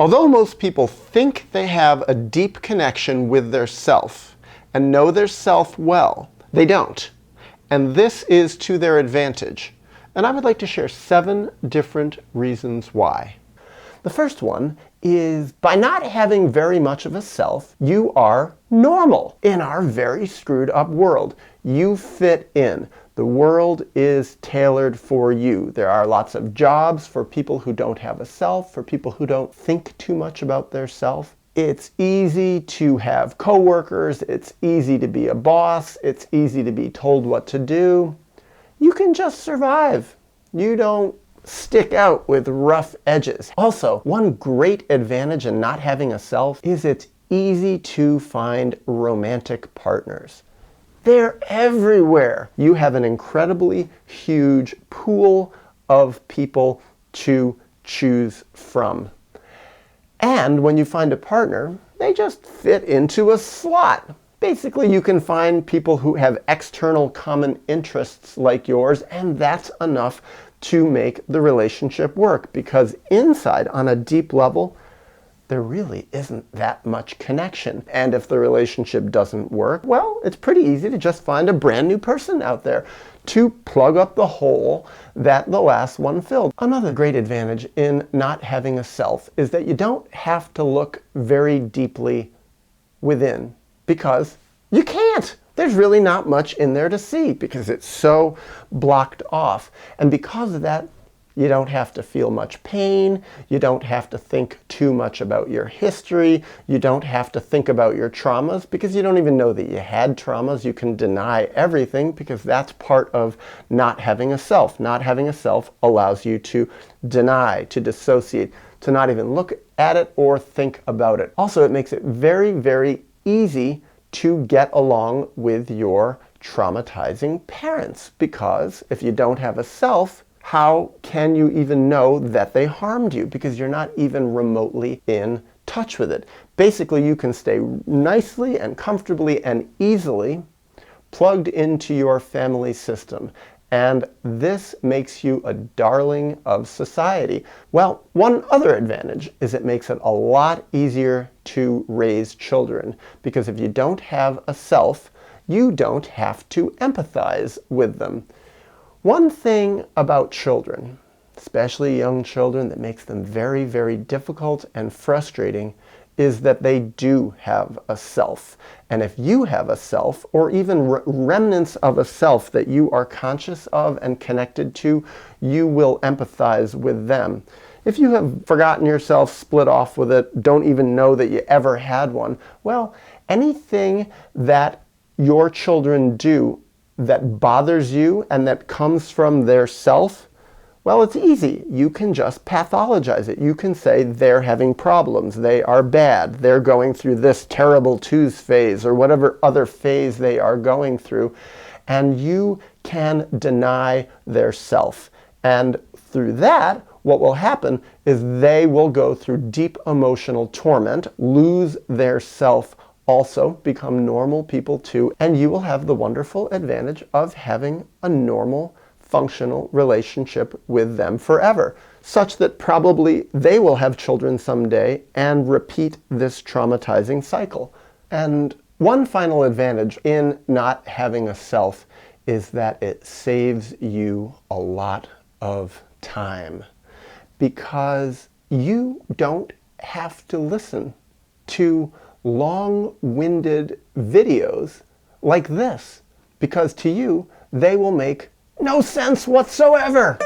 Although most people think they have a deep connection with their self and know their self well, they don't. And this is to their advantage. And I would like to share 7 different reasons why. The first one is by not having very much of a self, you are normal in our very screwed up world. You fit in. The world is tailored for you. There are lots of jobs for people who don't have a self, for people who don't think too much about their self. It's easy to have coworkers. It's easy to be a boss. It's easy to be told what to do. You can just survive. You don't stick out with rough edges. Also, one great advantage in not having a self is it's easy to find romantic partners. They're everywhere. You have an incredibly huge pool of people to choose from. And when you find a partner, they just fit into a slot. Basically, you can find people who have external common interests like yours, and that's enough to make the relationship work, because inside, on a deep level, there really isn't that much connection. And if the relationship doesn't work, well, it's pretty easy to just find a brand new person out there to plug up the hole that the last one filled. Another great advantage in not having a self is that you don't have to look very deeply within, because you can't. There's really not much in there to see because it's so blocked off. And because of that, you don't have to feel much pain. You don't have to think too much about your history. You don't have to think about your traumas because you don't even know that you had traumas. You can deny everything because that's part of not having a self. Not having a self allows you to deny, to dissociate, to not even look at it or think about it. Also, it makes it very, very easy to get along with your traumatizing parents, because if you don't have a self, how can you even know that they harmed you? Because you're not even remotely in touch with it. Basically, you can stay nicely and comfortably and easily plugged into your family system. And this makes you a darling of society. Well, one other advantage is it makes it a lot easier to raise children, because if you don't have a self, you don't have to empathize with them. One thing about children, especially young children, that makes them very, very difficult and frustrating is that they do have a self. And if you have a self, or even remnants of a self that you are conscious of and connected to, you will empathize with them. If you have forgotten yourself, split off with it, don't even know that you ever had one, well, anything that your children do that bothers you and that comes from their self, well, it's easy. You can just pathologize it. You can say they're having problems, they are bad, they're going through this terrible twos phase or whatever other phase they are going through, and you can deny their self. And through that, what will happen is they will go through deep emotional torment, lose their self, also become normal people too, and you will have the wonderful advantage of having a normal, functional relationship with them forever, such that probably they will have children someday and repeat this traumatizing cycle. And one final advantage in not having a self is that it saves you a lot of time, because you don't have to listen to long-winded videos like this, because to you, they will make no sense whatsoever.